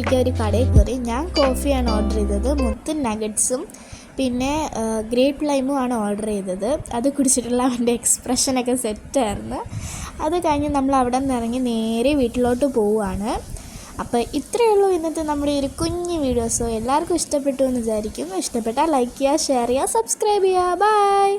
കുടിക്കാൻ ഒരു കടയിൽ കയറി. ഞാൻ കോഫിയാണ് ഓർഡർ ചെയ്തത്. മുത്ത് നഗറ്റ്സും പിന്നെ ഗ്രേപ്പ് ലൈമുമാണ് ഓർഡർ ചെയ്തത്. അത് കുടിച്ചിട്ടുള്ള അവൻ്റെ എക്സ്പ്രഷനൊക്കെ സെറ്റായിരുന്നു. അത് കഴിഞ്ഞ് നമ്മൾ അവിടെ നിന്ന് ഇറങ്ങി നേരെ വീട്ടിലോട്ട് പോവുകയാണ്. അപ്പോൾ ഇത്രയേ ഉള്ളൂ ഇന്നത്തെ നമ്മുടെ ഒരു കുഞ്ഞു വീഡിയോസ്. എല്ലാവർക്കും ഇഷ്ടപ്പെട്ടു എന്ന് വിചാരിക്കും. ഇഷ്ടപ്പെട്ടാൽ ലൈക്ക് ചെയ്യുക, ഷെയർ ചെയ്യുക, സബ്സ്ക്രൈബ് ചെയ്യുക. ബൈ.